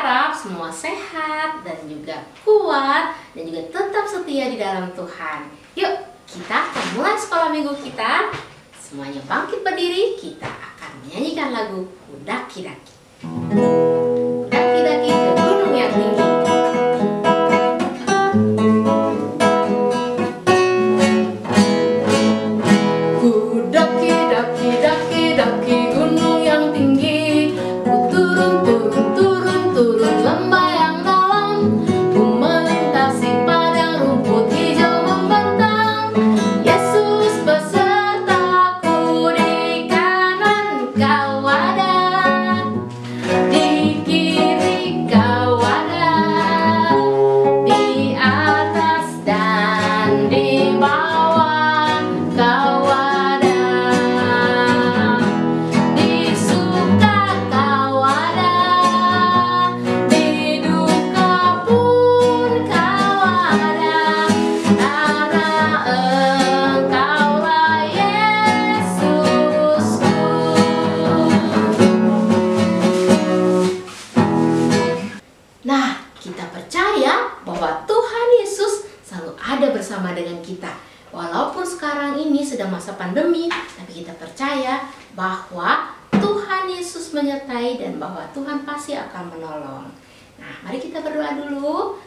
berharap semua sehat dan juga kuat dan juga tetap setia di dalam Tuhan. Yuk, kita akan mulai sekolah minggu kita. Semuanya bangkit berdiri, kita akan menyanyikan lagu Kudaki-daki. Kudaki-daki ke gunung yang tinggi. Kudaki-daki gunung yang tinggi. Ku turun lembah yang dalam. Ku melintasi padang rumput hijau membentang. Yesus besertaku, di kanan kau ada, di kiri kau ada, di atas dan di bawah kau ada, di suka kau ada, di duka pun kau ada, karena Engkaulah Yesusku. Nah, kita percaya bahwa Tuhan Yesus selalu ada bersama dengan kita. Walaupun sekarang ini sedang masa pandemi, tapi kita percaya bahwa Tuhan Yesus menyertai dan bahwa Tuhan pasti akan menolong. Nah, mari kita berdoa dulu.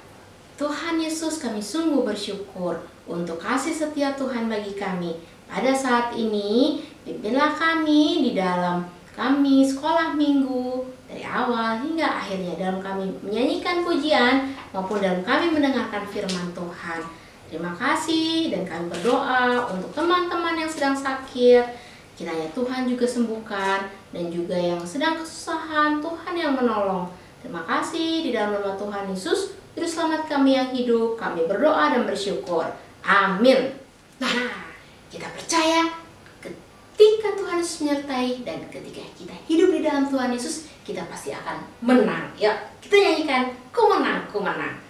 Tuhan Yesus, kami sungguh bersyukur untuk kasih setia Tuhan bagi kami. Pada saat ini, pimpinlah kami di dalam kami sekolah minggu dari awal hingga akhirnya, dalam kami menyanyikan pujian maupun dalam kami mendengarkan firman Tuhan. Terima kasih, dan kami berdoa untuk teman-teman yang sedang sakit, kiranya Tuhan juga sembuhkan, dan juga yang sedang kesusahan, Tuhan yang menolong. Terima kasih, di dalam nama Tuhan Yesus, Juru Selamat kami yang hidup, kami berdoa dan bersyukur. Amin. Nah, kita percaya ketika Tuhan Yesus menyertai dan ketika kita hidup di dalam Tuhan Yesus, kita pasti akan menang. Yuk, kita nyanyikan Ku Menang, Ku Menang.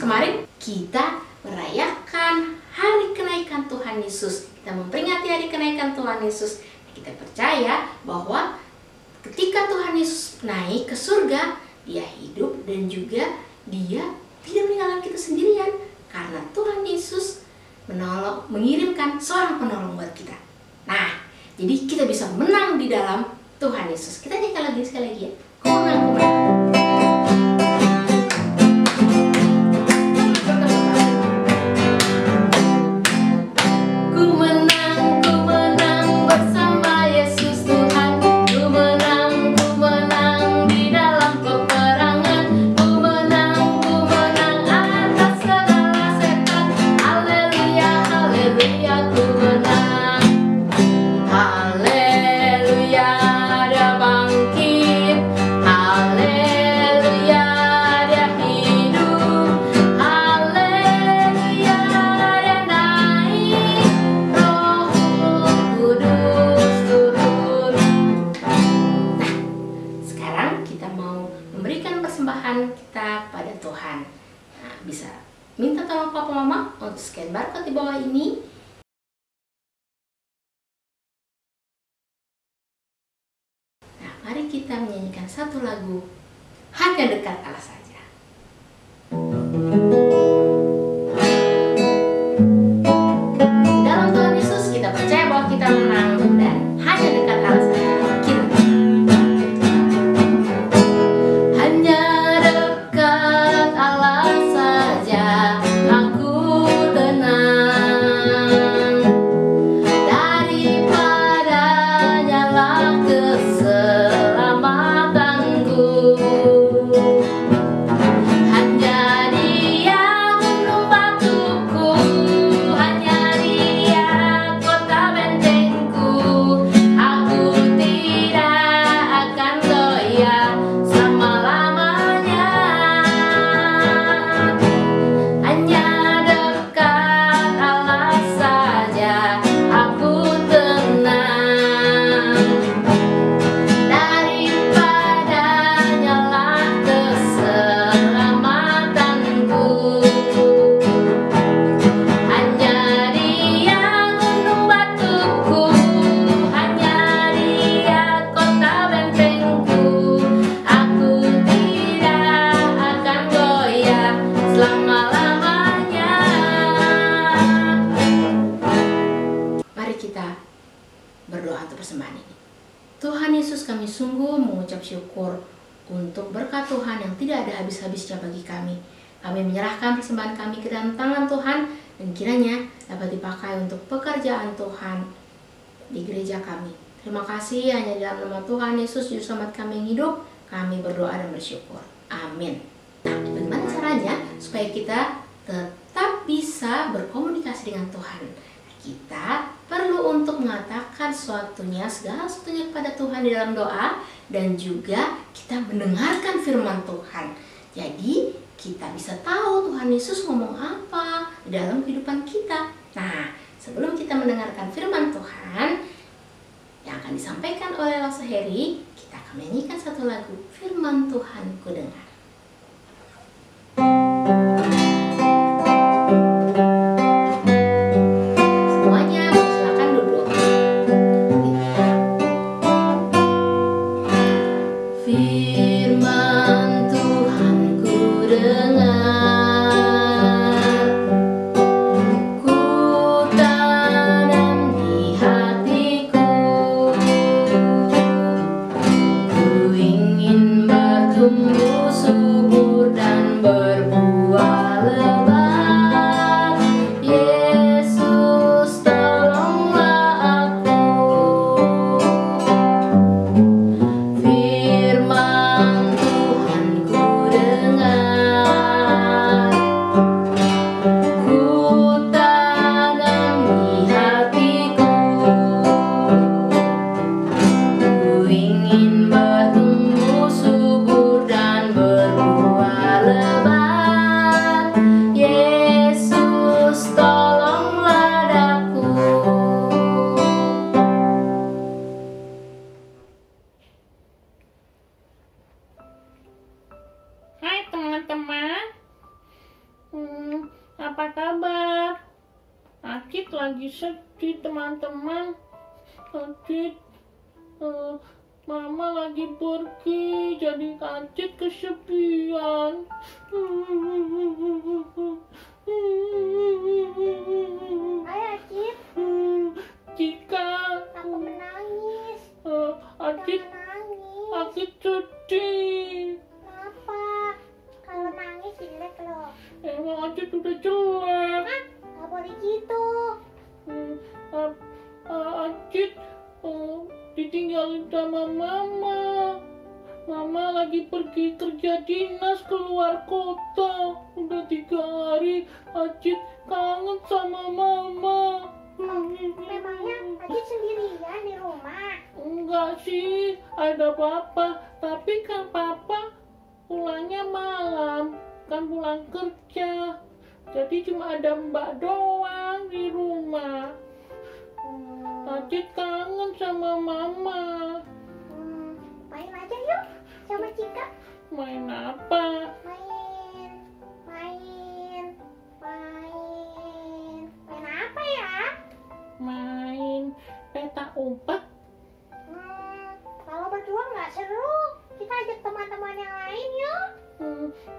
Kemarin kita merayakan hari kenaikan Tuhan Yesus. Kita memperingati hari kenaikan Tuhan Yesus. Kita percaya bahwa ketika Tuhan Yesus naik ke surga, Dia hidup dan juga Dia tidak meninggalkan kita sendirian, karena Tuhan Yesus mengirimkan seorang penolong buat kita. Nah, jadi kita bisa menang di dalam Tuhan Yesus. Kita nyanyikan lagi sekali lagi ya. Ku menang, ku menang. Kita pada Tuhan. Nah, bisa minta tolong papa mama untuk scan barcode di bawah ini. Nah, mari kita menyanyikan satu lagu, Hanya Dekat Allah Saja. Dalam Tuhan Yesus kita percaya bahwa kita menang dan hanya dekat Allah saja. Daripadanya lah keselamatan. sungguh-sungguh mengucap syukur untuk berkat Tuhan yang tidak ada habis-habisnya bagi kami. Kami menyerahkan persembahan kami ke dalam tangan Tuhan dan kiranya dapat dipakai untuk pekerjaan Tuhan di gereja kami. Terima kasih, hanya di dalam nama Tuhan Yesus Juru Selamat kami yang hidup, kami berdoa dan bersyukur. Amin. Nah, bagaimana caranya supaya kita tetap bisa berkomunikasi dengan Tuhan? Kita perlu untuk mengatakan segala sesuatunya kepada Tuhan di dalam doa, dan juga kita mendengarkan firman Tuhan. Jadi kita bisa tahu Tuhan Yesus ngomong apa di dalam kehidupan kita. Nah, sebelum kita mendengarkan firman Tuhan yang akan disampaikan oleh Lasa Heri, kita akan menyanyikan satu lagu, Firman Tuhan Ku Dengar. Apa kabar? Acit lagi sedih, teman-teman. Acit, Mama lagi pergi, jadi Acit kesepian. Hai Acit. Cika. Aku menangis. Acit sedih. Kenapa? Kalau nangis jelek loh. Emang Acit udah jelek. Gak boleh gitu. Acit ditinggalin sama Mama. Mama lagi pergi kerja dinas keluar kota. Udah 3 hari Acit kangen sama Mama. Memangnya Acit sendirian di rumah? Enggak sih, ada Papa. Tapi kan Papa pulangnya malam, kan pulang kerja. Jadi cuma ada Mbak doang di rumah. Acit kangen sama Mama. Main aja yuk sama Cika. Main apa? Main apa ya? Main petak umpet. Kalau berdua nggak seru, kita ajak teman-teman yang lain yuk.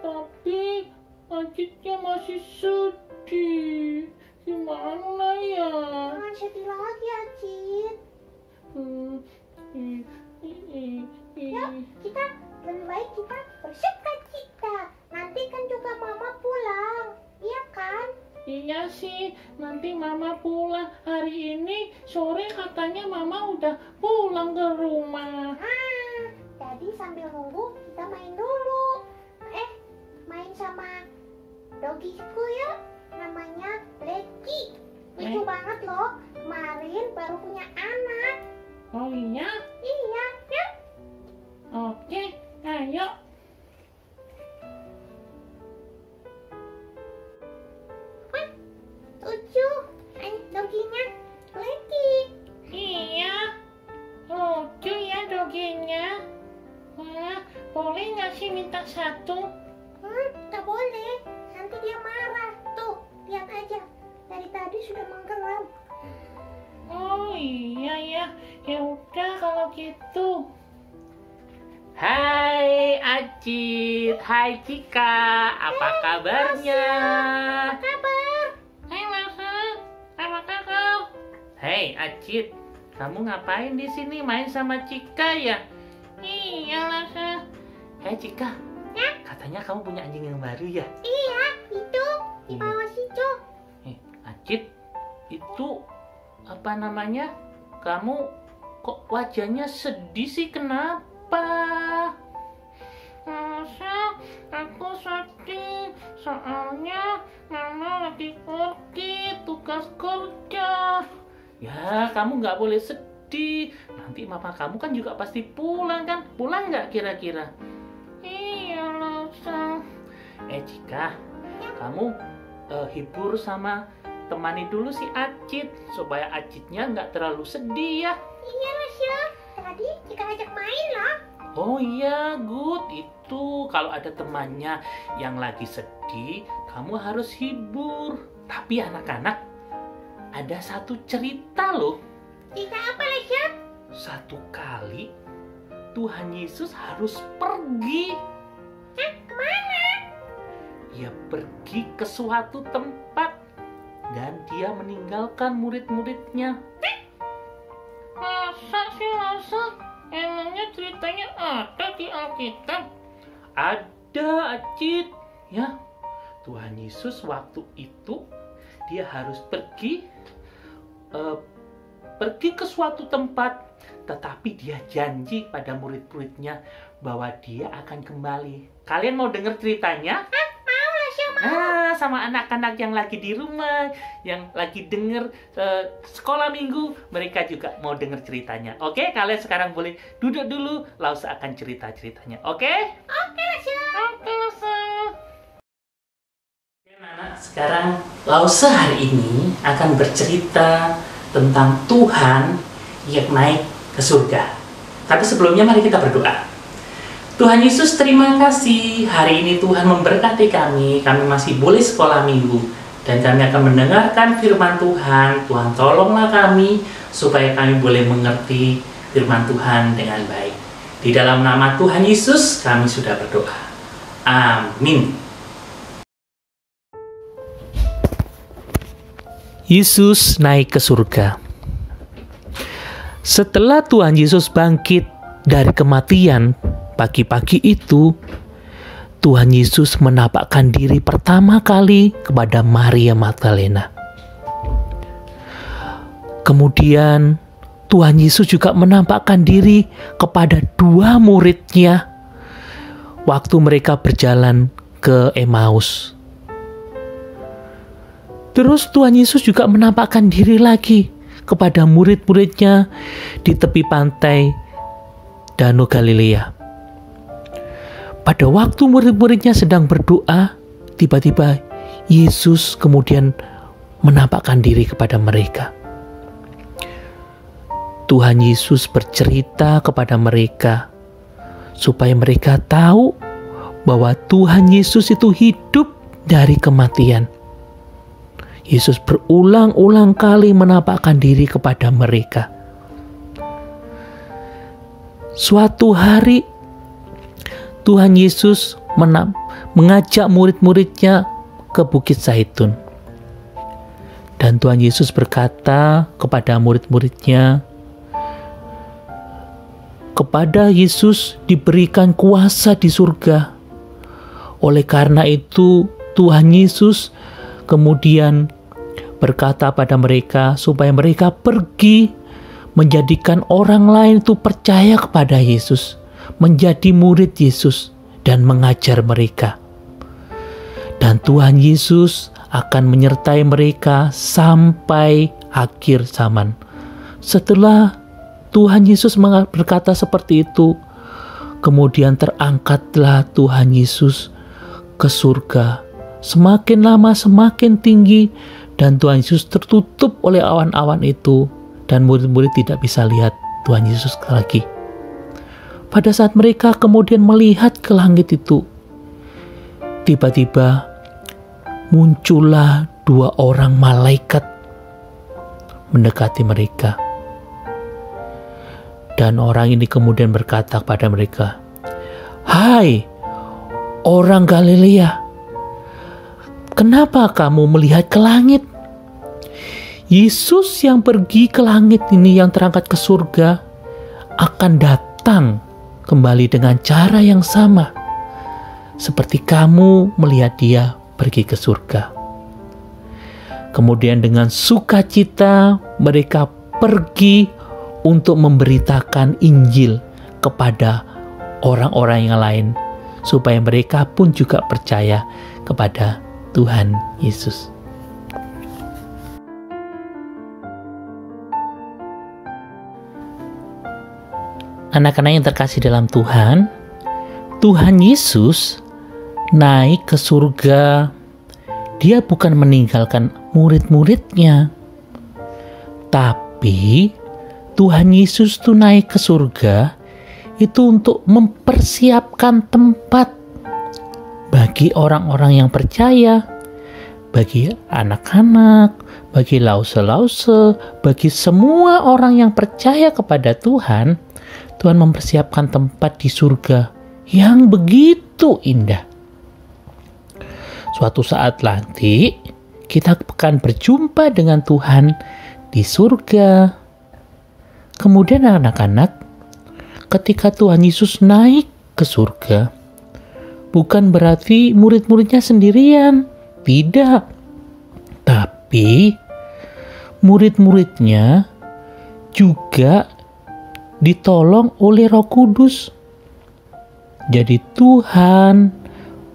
Tapi Acitnya masih sedih. Gimana ya? Jangan sedih lagi Acit. Yuk, kita lebih baik kita bersukacita. Nanti kan juga Mama pulang, iya kan? Iya sih, nanti Mama pulang. Hari ini sore katanya Mama udah pulang ke rumah. Jadi sambil nunggu kita main dulu. Main sama dogiku ya, namanya Blacky. Lucu banget loh, kemarin baru punya anak. Oh iya? Iya, yuk. Oke, ayo. Lucu, doginya Blacky. Iya, lucu ya doginya. Wah, boleh nggak sih minta satu? Tak boleh, nanti dia marah. Tuh, lihat aja, dari tadi sudah menggeram. Oh iya ya, ya udah kalau gitu. Hai Acit, hai Cika, apa kabarnya? Apa kabar? Hai Lasa, apa kabar? Hei Acit, kamu ngapain di sini main sama Cika ya? Hei Cika, katanya kamu punya anjing yang baru ya? Iya, itu di bawah situ. Acit, itu apa namanya? Kamu kok wajahnya sedih sih, kenapa? Masa aku sedih, soalnya mama lagi pergi tugas kerja. Ya, kamu nggak boleh sedih. Nanti mama kamu kan juga pasti pulang kan? Pulang nggak kira-kira? Iya, Lasa. Cika, kamu hibur sama temani dulu si Acit supaya Acitnya nggak terlalu sedih ya. Iya, Rasya. Tadi Cika ajak main loh. Oh iya, good. Itu kalau ada temannya yang lagi sedih, kamu harus hibur. Tapi anak-anak, ada satu cerita loh. Cerita apa, Rasya? Satu kali Tuhan Yesus harus pergi. Kemana? Dia pergi ke suatu tempat dan dia meninggalkan murid-muridnya. Masa sih, Lasa? Emangnya ceritanya ada di Alkitab? Ada, Acit. Ya, Tuhan Yesus waktu itu dia harus pergi ke suatu tempat, tetapi dia janji pada murid-muridnya bahwa dia akan kembali. Kalian mau dengar ceritanya? Mau, Rasya, mau. Nah, sama anak-anak yang lagi di rumah, yang lagi denger sekolah minggu, mereka juga mau denger ceritanya. Oke, kalian sekarang boleh duduk dulu, Lause akan cerita-ceritanya. Oke? Oke, Rasya. Oke, Lasa. Anak-anak, sekarang Lause hari ini akan bercerita tentang Tuhan yang naik ke surga. Tapi sebelumnya mari kita berdoa. Tuhan Yesus, terima kasih hari ini Tuhan memberkati kami masih boleh sekolah minggu, dan kami akan mendengarkan firman Tuhan. Tuhan tolonglah kami supaya kami boleh mengerti firman Tuhan dengan baik. Di dalam nama Tuhan Yesus kami sudah berdoa. Amin. Yesus naik ke surga. Setelah Tuhan Yesus bangkit dari kematian, pagi-pagi itu Tuhan Yesus menampakkan diri pertama kali kepada Maria Magdalena. Kemudian Tuhan Yesus juga menampakkan diri kepada 2 muridnya waktu mereka berjalan ke Emmaus. Terus Tuhan Yesus juga menampakkan diri lagi kepada murid-muridnya di tepi pantai Danau Galilea. Pada waktu murid-muridnya sedang berdoa, tiba-tiba Yesus kemudian menampakkan diri kepada mereka. Tuhan Yesus bercerita kepada mereka supaya mereka tahu bahwa Tuhan Yesus itu hidup dari kematian. Yesus berulang-ulang kali menampakkan diri kepada mereka. Suatu hari Tuhan Yesus mengajak murid-muridnya ke Bukit Zaitun. Dan Tuhan Yesus berkata kepada murid-muridnya, kepada Yesus diberikan kuasa di surga. Oleh karena itu Tuhan Yesus kemudian berkata pada mereka supaya mereka pergi menjadikan orang lain itu percaya kepada Yesus, menjadi murid Yesus dan mengajar mereka. Dan Tuhan Yesus akan menyertai mereka sampai akhir zaman. Setelah Tuhan Yesus berkata seperti itu, kemudian terangkatlah Tuhan Yesus ke surga. Semakin lama semakin tinggi, dan Tuhan Yesus tertutup oleh awan-awan itu, dan murid-murid tidak bisa lihat Tuhan Yesus lagi. Pada saat mereka kemudian melihat ke langit itu, tiba-tiba muncullah 2 orang malaikat mendekati mereka. Dan orang ini kemudian berkata kepada mereka, "Hai orang Galilea, kenapa kamu melihat ke langit? Yesus yang pergi ke langit ini, yang terangkat ke surga, akan datang kembali dengan cara yang sama, seperti kamu melihat dia pergi ke surga. Kemudian dengan sukacita mereka pergi untuk memberitakan Injil kepada orang-orang yang lain, supaya mereka pun juga percaya kepada Tuhan Yesus. Anak-anak yang terkasih dalam Tuhan, Tuhan Yesus naik ke surga. Dia bukan meninggalkan murid-muridnya, tapi Tuhan Yesus tuh naik ke surga itu untuk mempersiapkan tempat bagi orang-orang yang percaya, bagi anak-anak, bagi lause-lause, bagi semua orang yang percaya kepada Tuhan. Tuhan mempersiapkan tempat di surga yang begitu indah. Suatu saat nanti kita akan berjumpa dengan Tuhan di surga. Kemudian anak-anak, ketika Tuhan Yesus naik ke surga, bukan berarti murid-muridnya sendirian. Tidak. Tapi murid-muridnya juga ditolong oleh Roh Kudus. Jadi Tuhan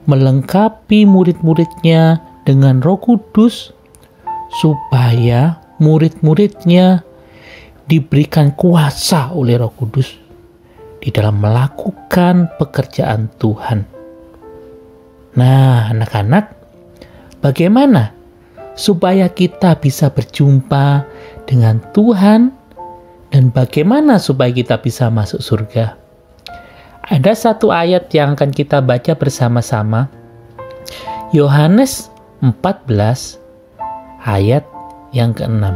melengkapi murid-muridnya dengan Roh Kudus supaya murid-muridnya diberikan kuasa oleh Roh Kudus di dalam melakukan pekerjaan Tuhan. Nah, anak-anak, bagaimana supaya kita bisa berjumpa dengan Tuhan? Dan bagaimana supaya kita bisa masuk surga? Ada satu ayat yang akan kita baca bersama-sama. Yohanes 14 ayat yang ke-6.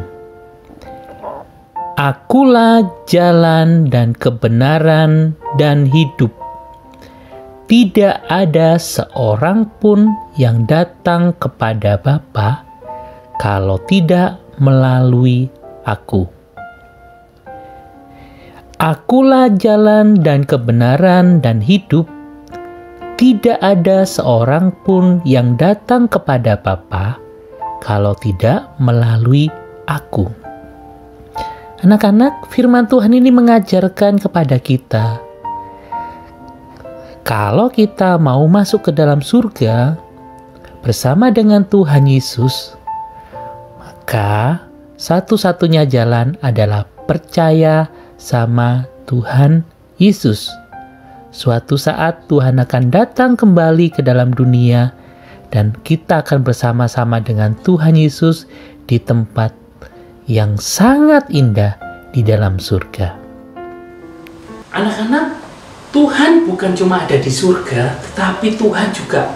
Akulah jalan dan kebenaran dan hidup. Tidak ada seorang pun yang datang kepada Bapa kalau tidak melalui Aku. Akulah jalan dan kebenaran dan hidup. Tidak ada seorang pun yang datang kepada Bapa kalau tidak melalui Aku. Anak-anak, firman Tuhan ini mengajarkan kepada kita, kalau kita mau masuk ke dalam surga bersama dengan Tuhan Yesus, maka satu-satunya jalan adalah percaya sama Tuhan Yesus. Suatu saat Tuhan akan datang kembali ke dalam dunia dan kita akan bersama-sama dengan Tuhan Yesus di tempat yang sangat indah di dalam surga. Anak-anak, Tuhan bukan cuma ada di surga, tetapi Tuhan juga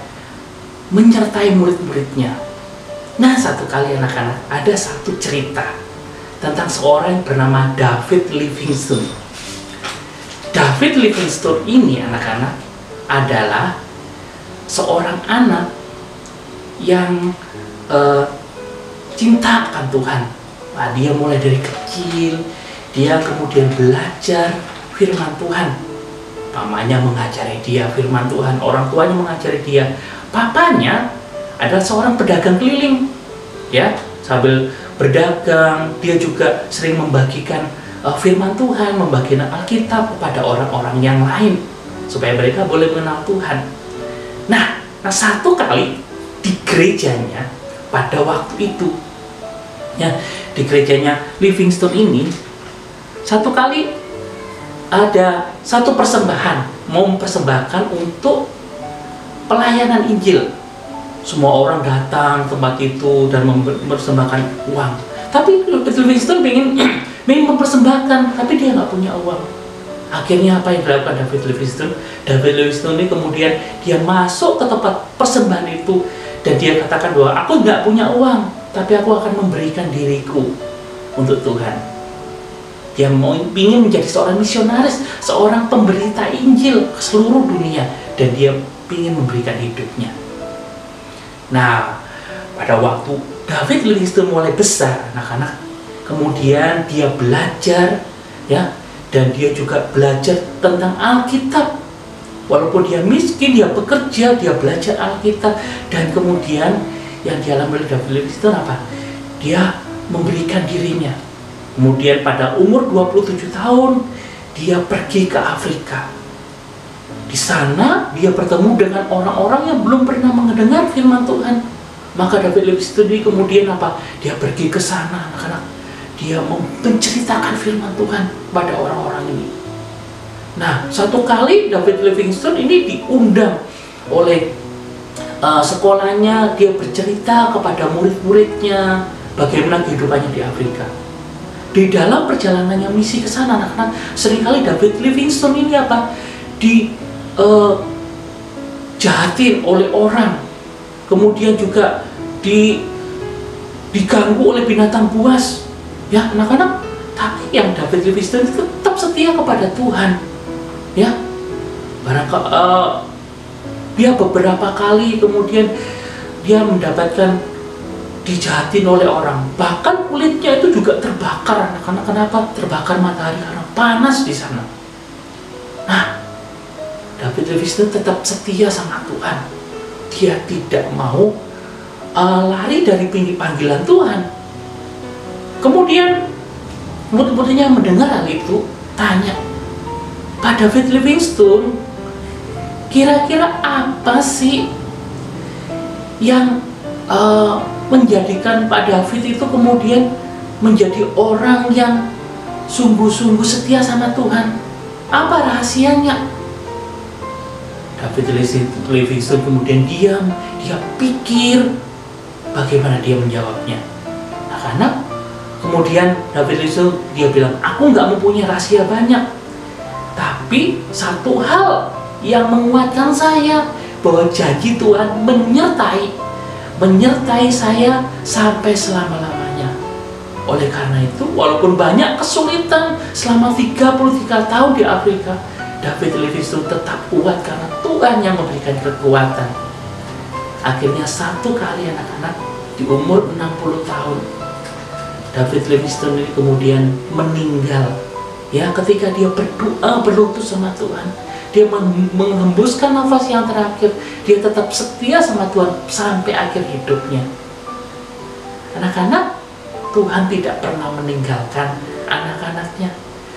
menyertai murid-muridnya. Nah, satu kali anak-anak, ada satu cerita tentang seorang yang bernama David Livingstone. David Livingstone ini, anak-anak, adalah seorang anak yang cinta akan Tuhan. Nah, dia mulai dari kecil, dia kemudian belajar firman Tuhan. Mamanya mengajari dia firman Tuhan, orang tuanya mengajari dia. Papanya adalah seorang pedagang keliling, ya, sambil berdagang, dia juga sering membagikan firman Tuhan, membagikan Alkitab kepada orang-orang yang lain supaya mereka boleh mengenal Tuhan. Nah, satu kali di gerejanya pada waktu itu, ya, di gerejanya Livingstone ini, satu kali ada satu persembahan, mau mempersembahkan untuk pelayanan Injil. Semua orang datang tempat itu dan mempersembahkan uang. Tapi Livingstone ingin mempersembahkan, tapi dia nggak punya uang. Akhirnya apa yang dilakukan David Livingstone? David Livingstone ini kemudian dia masuk ke tempat persembahan itu dan dia katakan bahwa aku nggak punya uang, tapi aku akan memberikan diriku untuk Tuhan. Dia ingin menjadi seorang misionaris, seorang pemberita Injil ke seluruh dunia, dan dia ingin memberikan hidupnya. Nah, pada waktu David Livingstone mulai besar, anak-anak, kemudian dia belajar, ya, dan dia juga belajar tentang Alkitab. Walaupun dia miskin, dia bekerja, dia belajar Alkitab. Dan kemudian yang dialami oleh David Livingstone apa? Dia memberikan dirinya. Kemudian pada umur 27 tahun, dia pergi ke Afrika. Di sana dia bertemu dengan orang-orang yang belum pernah mendengar firman Tuhan. Maka David Livingstone kemudian apa? Dia pergi ke sana, anak-anak. Dia menceritakan firman Tuhan pada orang-orang ini. Nah, satu kali David Livingstone ini diundang oleh sekolahnya, dia bercerita kepada murid-muridnya bagaimana kehidupannya di Afrika. Di dalam perjalanannya misi ke sana, anak-anak, seringkali David Livingstone ini apa? Dijahatin oleh orang, kemudian juga diganggu oleh binatang buas, ya anak-anak. Tapi yang David Livingstone tetap setia kepada Tuhan, ya. Dia beberapa kali kemudian dia mendapatkan dijahatin oleh orang, bahkan kulitnya itu juga terbakar, anak-anak. Kenapa? Terbakar matahari karena panas di sana. Nah, David Livingstone tetap setia sama Tuhan. Dia tidak mau lari dari panggilan Tuhan. Kemudian murid-muridnya mendengar hal itu, tanya, Pak David Livingstone, kira-kira apa sih yang menjadikan Pak David itu kemudian menjadi orang yang sungguh-sungguh setia sama Tuhan? Apa rahasianya? David Livingstone kemudian diam, dia pikir bagaimana dia menjawabnya. Nah, karena kemudian David Livingstone dia bilang, aku nggak mempunyai rahasia banyak, tapi satu hal yang menguatkan saya, bahwa janji Tuhan menyertai saya sampai selama-lamanya. Oleh karena itu, walaupun banyak kesulitan selama 33 tahun di Afrika, David Livingstone tetap kuat karena Tuhan yang memberikan kekuatan. Akhirnya satu kali, anak-anak, di umur 60 tahun, David Livingstone ini kemudian meninggal. Ya, ketika dia berdoa berlutut sama Tuhan, dia menghembuskan nafas yang terakhir, dia tetap setia sama Tuhan sampai akhir hidupnya. Anak-anak, Tuhan tidak pernah meninggalkan anak-anaknya.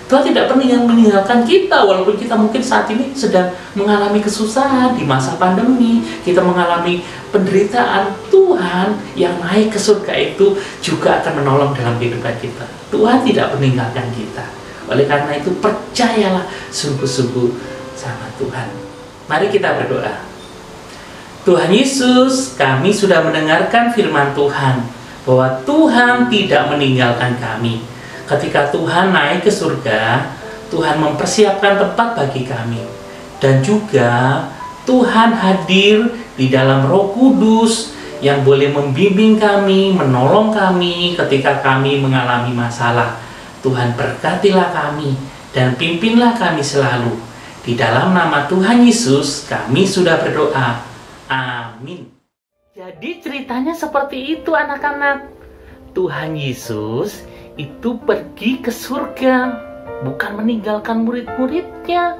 Tuhan tidak pernah meninggalkan kita, walaupun kita mungkin saat ini sedang mengalami kesusahan di masa pandemi, kita mengalami penderitaan. Tuhan yang naik ke surga itu juga akan menolong dalam kehidupan kita. Tuhan tidak meninggalkan kita. Oleh karena itu, percayalah sungguh-sungguh sama Tuhan. Mari kita berdoa. Tuhan Yesus, kami sudah mendengarkan firman Tuhan bahwa Tuhan tidak meninggalkan kami. Ketika Tuhan naik ke surga, Tuhan mempersiapkan tempat bagi kami. Dan juga Tuhan hadir di dalam Roh Kudus yang boleh membimbing kami, menolong kami ketika kami mengalami masalah. Tuhan berkatilah kami dan pimpinlah kami selalu. Di dalam nama Tuhan Yesus, kami sudah berdoa. Amin. Jadi ceritanya seperti itu, anak-anak. Tuhan Yesus itu pergi ke surga, bukan meninggalkan murid-muridnya.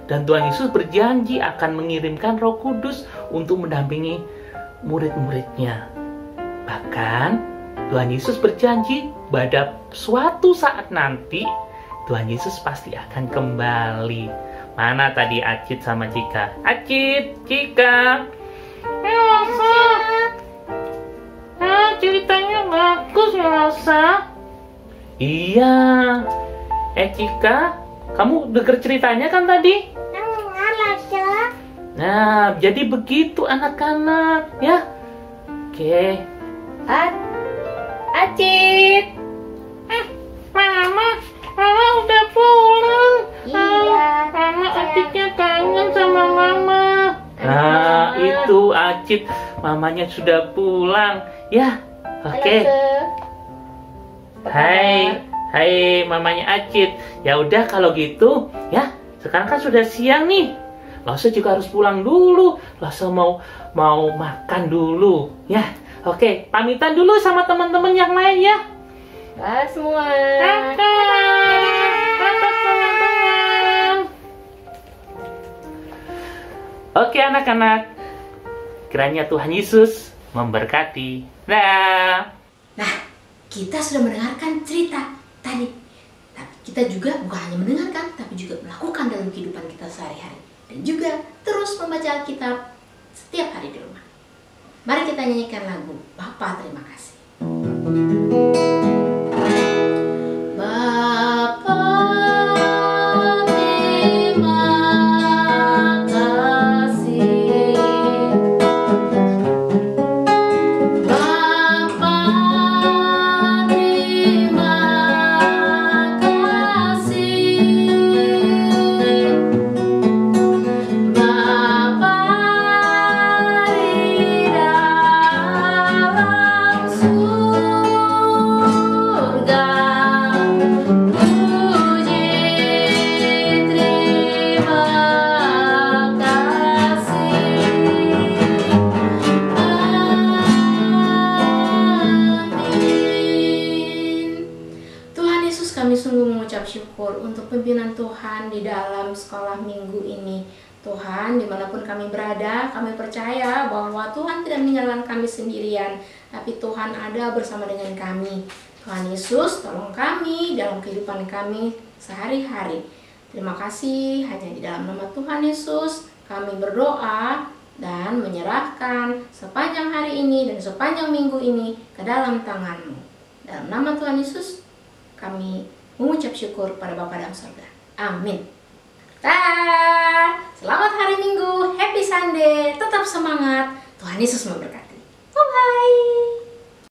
Dan Tuhan Yesus berjanji akan mengirimkan Roh Kudus untuk mendampingi murid-muridnya. Bahkan Tuhan Yesus berjanji pada suatu saat nanti Tuhan Yesus pasti akan kembali. Mana tadi Acit sama Cika? Acit, Cika. Elsa. Ceritanya bagus ya, Elsa. Iya. Cika, kamu dengar ceritanya kan tadi? Nah, jadi begitu anak-anak, ya. Oke. Acit. Mama udah pulang. Iya. Mama Acitnya kangen sama Mama. Nah, itu Acit, mamanya sudah pulang. Ya, oke. Hai, mamanya Acit. Ya udah kalau gitu, ya. Sekarang kan sudah siang nih. Lasa juga harus pulang dulu. Lasa mau makan dulu, ya. Oke, pamitan dulu sama teman-teman yang lain ya. Bye semua. Kakak. Oke anak-anak, kiranya Tuhan Yesus memberkati. Nah, kita sudah mendengarkan cerita tadi. Tapi kita juga bukan hanya mendengarkan, tapi juga melakukan dalam kehidupan kita sehari-hari. Dan juga terus membaca Alkitab setiap hari di rumah. Mari kita nyanyikan lagu Bapa Terima Kasih. Bapa terima kasih, Bapa terima kasih, Bapa di dalam surga, puji terima kasih. Amin. Tuhan Yesus, kami sungguh mengucap syukur untuk pimpinan Tuhan di dalam sekolah minggu ini. Tuhan, dimanapun kami berada, kami percaya bahwa Tuhan tidak meninggalkan kami sendirian, tapi Tuhan ada bersama dengan kami. Tuhan Yesus, tolong kami dalam kehidupan kami sehari-hari. Terima kasih, hanya di dalam nama Tuhan Yesus kami berdoa dan menyerahkan sepanjang hari ini dan sepanjang minggu ini ke dalam tangan-Mu. Dalam nama Tuhan Yesus kami mengucap syukur pada Bapa dalam surga. Amin. Selamat hari Minggu, Happy Sunday, tetap semangat, Tuhan Yesus memberkati.